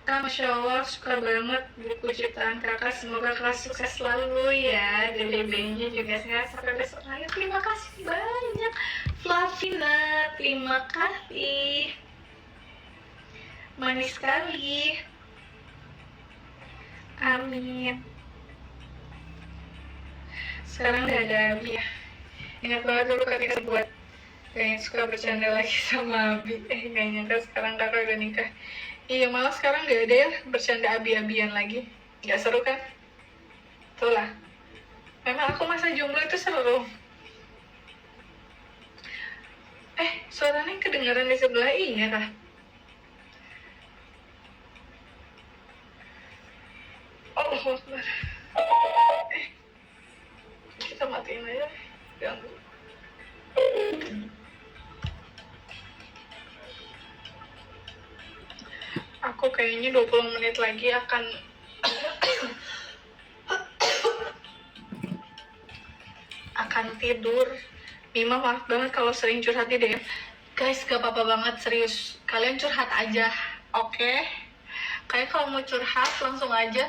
Kak, Masya Allah, suka banget buku ciptaan kakak. Semoga kakak sukses selalu ya. Dan babynya juga sehat sampai besok lagi. Terima kasih banyak, Flavina. Terima kasih. Manis sekali. Amin. Sekarang udah ada Abi ya. Ingat banget dulu kakak buat kayaknya suka bercanda lagi sama Abi. Gak nyangka sekarang kakak udah nikah. Iya, malah sekarang gak ada ya bercanda abi-abian lagi. Gak seru kan? Tuh lah. Memang aku masa jomblo itu seru. Suaranya kedengaran di sebelah ini ya kah? Allah Akbar. Kita matiin aja. Ganggu. Aku kayaknya 20 menit lagi akan tidur. Mima maaf banget kalau sering curhat di DM. Guys, gak apa-apa banget, serius. Kalian curhat aja, oke? Kayak kalau mau curhat langsung aja.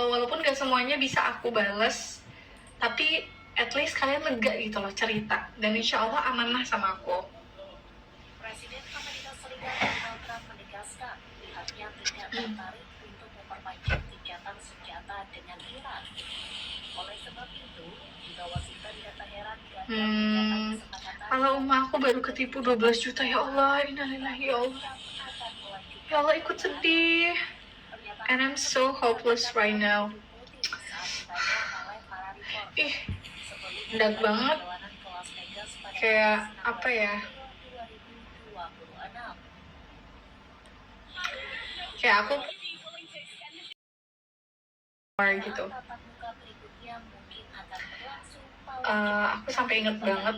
Walaupun gak semuanya bisa aku bales, tapi at least kalian lega gitu loh cerita. Dan insya Allah amanah sama aku. Presiden Amerika Serikat Donald Trump menegaskan pihaknya tidak tertarik untuk memperpanjang gencatan senjata dengan Iran. Oleh sebab itu, juga Washington dan Teheran Kalau aku baru ketipu 12 juta, ya Allah, innalillahi ya Allah. Ya Allah, ikut sedih. And I'm so hopeless right now. Dark banget. Kayak apa ya? Kayak aku gitu. Aku sampai inget banget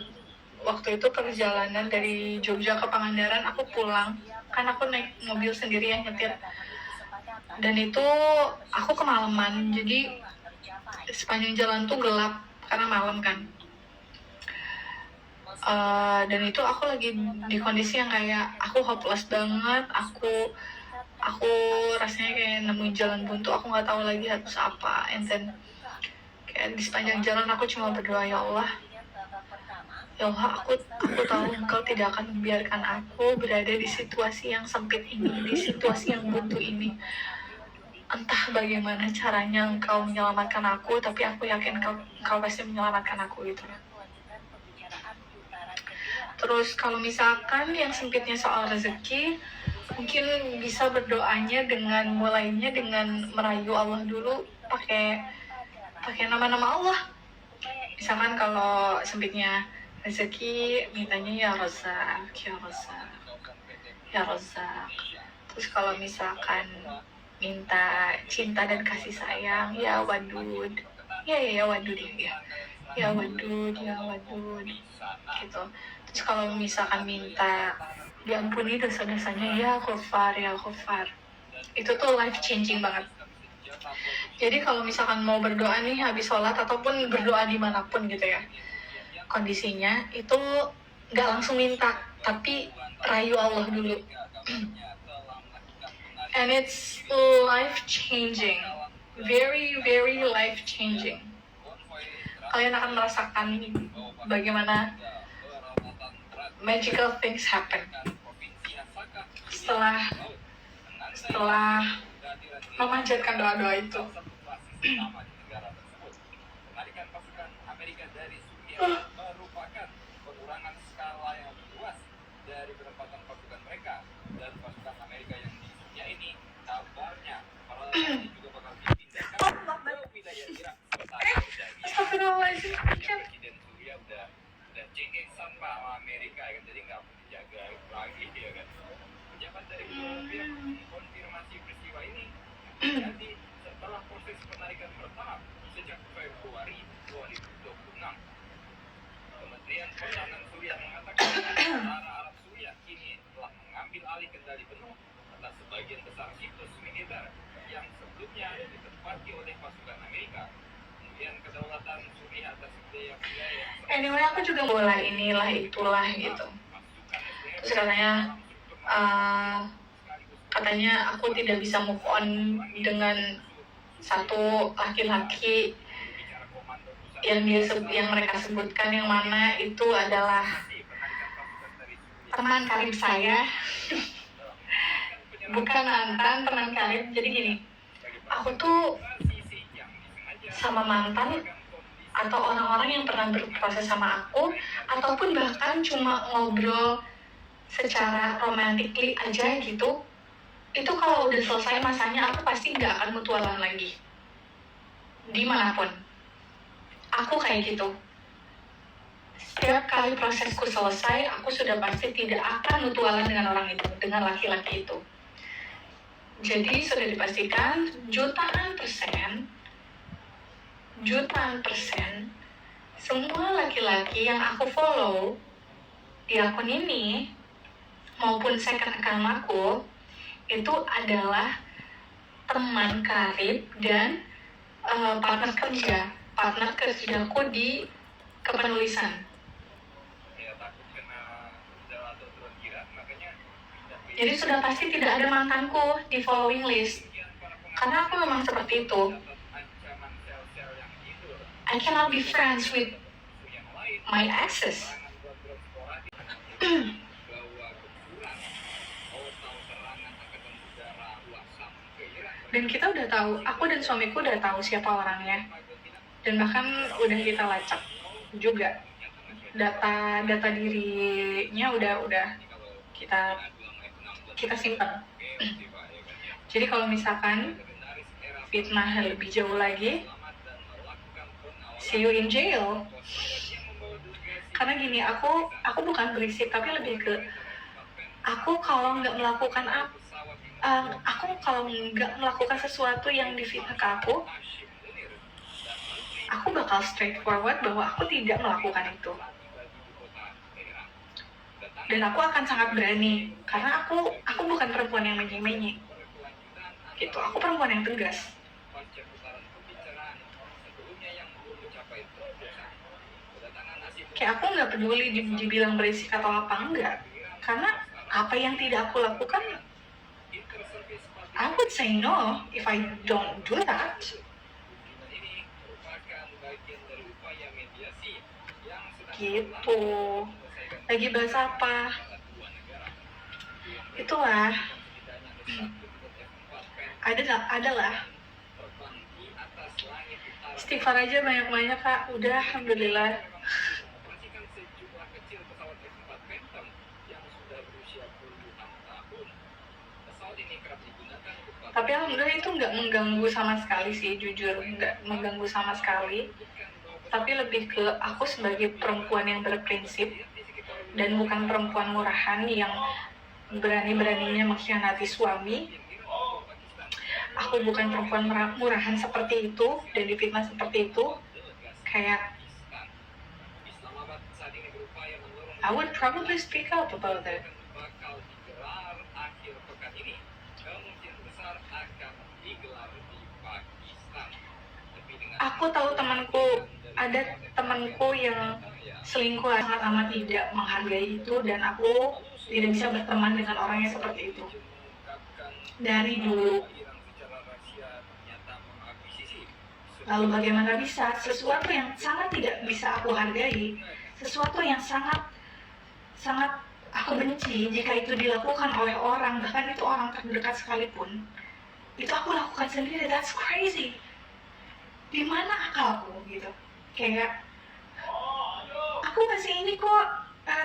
waktu itu perjalanan dari Jogja ke Pangandaran. Aku pulang kan aku naik mobil sendiri yang nyetir, dan itu aku kemalaman, jadi sepanjang jalan tuh gelap karena malam kan. Dan itu aku lagi di kondisi yang kayak aku hopeless banget. Aku rasanya kayak nemuin jalan buntu, aku nggak tahu lagi harus apa. And then kayak di sepanjang jalan aku cuma berdoa, ya Allah, aku tahu Engkau tidak akan membiarkan aku berada di situasi yang sempit ini, di situasi yang buntu ini. Entah bagaimana caranya Engkau menyelamatkan aku, tapi aku yakin Engkau pasti menyelamatkan aku gitu. Terus kalau misalkan yang sempitnya soal rezeki, mungkin bisa berdoanya mulainya dengan merayu Allah dulu, pakai nama-nama Allah. Misalkan kalau sempitnya rezeki, mintanya ya Razak, ya Razak, ya Razak. Terus kalau misalkan minta cinta dan kasih sayang, ya Wadud, ya Wadud ya Wadud, ya Wadud, gitu. Terus kalau misalkan minta diampuni dosa-dosanya, ya Ghafar, ya Ghafar. Itu tuh life changing banget. Jadi kalau misalkan mau berdoa nih habis sholat ataupun berdoa dimanapun gitu ya, kondisinya itu nggak langsung minta, tapi rayu Allah dulu. And it's life changing, very very life changing. Kalian akan merasakan bagaimana magical things happen setelah memanjatkan doa-doa itu. Merupakan pengurangan skala yang lebih luas dari penempatan pasukan mereka, dan pasukan Amerika yang di Syria ini kabarnya juga bakal dipindahkan ke wilayah Irak. Presiden Syria udah cengengan sama Amerika kan, jadi nggak dijaga lagi ya kan. Pejabat dari pihak konfirmasi peristiwa ini terjadi setelah proses penarikan bertahap sejak Februari 2026. Kementerian Pertahanan Suriah mengatakan tentara Arab Suriah kini telah mengambil alih kendali penuh atas sebagian besar situs militer yang sebelumnya ditempati oleh pasukan Amerika. Kemudian kedaulatan Suriah atas wilayah yang anyway, aku juga mulai inilah itulah gitu. Terus katanya katanya aku tidak bisa move on dengan satu laki-laki yang mereka sebutkan, yang mana itu adalah teman karib saya. Bukan mantan, teman karib. Jadi gini, aku tuh sama mantan atau orang-orang yang pernah berproses sama aku, ataupun bahkan cuma ngobrol secara romantically aja gitu, itu kalau udah selesai masanya aku pasti nggak akan mutualan lagi dimanapun. Aku kayak gitu. Setiap kali prosesku selesai, aku sudah pasti tidak akan mutualan dengan orang itu, dengan laki-laki itu. Jadi sudah dipastikan jutaan persen semua laki-laki yang aku follow di akun ini maupun second account aku itu adalah teman karib dan partner kerjaku di kepenulisan. Ya takut kena udara atau terkira, makanya Jadi sudah pasti tidak ada mantanku di following list, karena aku memang seperti itu. ancaman sel-sel yang tidur I cannot be friends with yang lain my exes. serangan buat sporadik bahwa kekurang tahu serangan angkatan udara luasan ke Irak Dan kita udah tahu, aku dan suamiku udah tahu siapa orangnya, dan bahkan udah kita lacak juga data dirinya udah kita simpan. Jadi kalau misalkan fitnah lebih jauh lagi, see you in jail. Karena gini, aku bukan berisik, tapi lebih ke aku kalau nggak melakukan sesuatu yang difitnah ke aku bakal straightforward bahwa aku tidak melakukan itu. Dan aku akan sangat berani, karena aku bukan perempuan yang menye-menye. Gitu, aku perempuan yang tegas. Kayak aku nggak peduli dibilang berisik atau apa, enggak. Karena apa yang tidak aku lakukan, I would say no if I don't do that. Gitu. Lagi bahas apa? Itulah. Adalah. Istighfar aja banyak-banyak, Kak. Udah, alhamdulillah. Tapi alhamdulillah itu nggak mengganggu sama sekali sih, jujur. Nggak mengganggu sama sekali. Tapi lebih ke aku sebagai perempuan yang berprinsip dan bukan perempuan murahan yang berani-beraninya mengkhianati suami. Aku bukan perempuan murahan seperti itu dan difitnah seperti itu. Kayak I would probably speak up about it. Aku tahu ada temanku yang selingkuh, sangat amat tidak menghargai itu, dan aku tidak bisa berteman dengan orang yang seperti itu dari dulu. Lalu bagaimana bisa sesuatu yang sangat tidak bisa aku hargai, sesuatu yang sangat aku benci, jika itu dilakukan oleh orang, bahkan itu orang terdekat sekalipun, itu aku lakukan sendiri. That's crazy. Di mana akalku gitu? Kayak aku masih ini kok,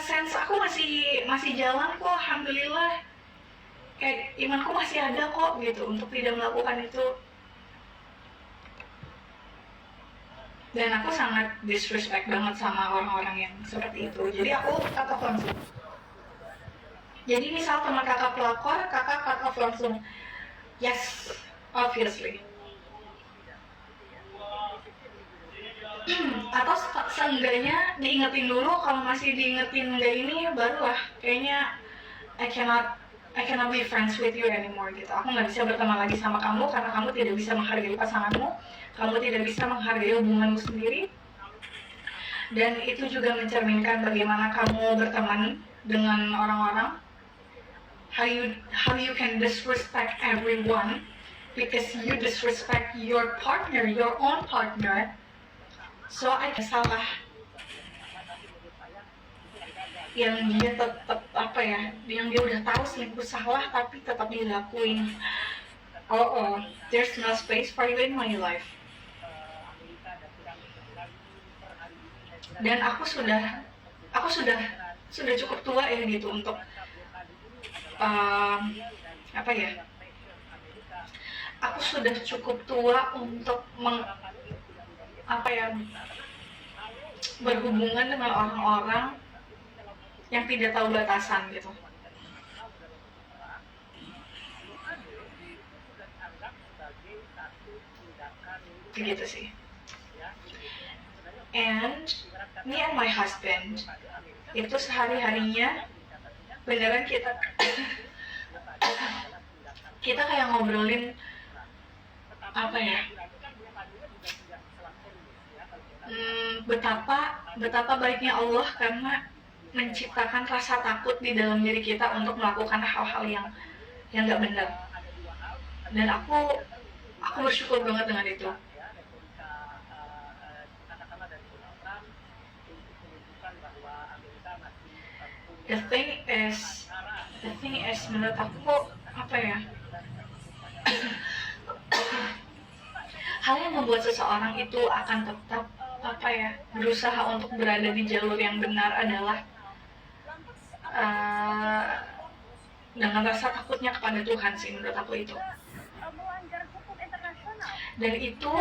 sense aku masih jalan kok, alhamdulillah. Kayak imanku masih ada kok gitu untuk tidak melakukan itu. Dan aku sangat disrespect banget sama orang-orang yang seperti itu. Jadi aku cut off langsung. Jadi misal teman kakak pelakor, kakak cut off langsung. Yes, obviously. Atau seenggaknya diingetin dulu, kalau masih diingetin nggak ini, barulah kayaknya I cannot be friends with you anymore gitu. Aku nggak bisa berteman lagi sama kamu karena kamu tidak bisa menghargai pasanganmu, kamu tidak bisa menghargai hubunganmu sendiri, dan itu juga mencerminkan bagaimana kamu berteman dengan orang-orang. how you can disrespect everyone because you disrespect your partner, your own partner. So I salah yang dia tetap apa ya, yang dia udah tahu selingkuh salah tapi tetap dilakuin. Oh, there's no space for you in my life. Dan aku sudah cukup tua ya gitu untuk apa ya? Aku sudah cukup tua untuk berhubungan dengan orang-orang yang tidak tahu batasan gitu. Begitu sih. And me and my husband itu sehari-harinya beneran kita kayak ngobrolin apa ya, betapa baiknya Allah karena menciptakan rasa takut di dalam diri kita untuk melakukan hal-hal yang nggak benar. Dan aku bersyukur banget dengan itu. The thing is menurut aku apa ya, hal yang membuat seseorang itu akan tetap apa ya, berusaha untuk berada di jalur yang benar adalah dengan rasa takutnya kepada Tuhan sih, menurut aku itu. Dan itu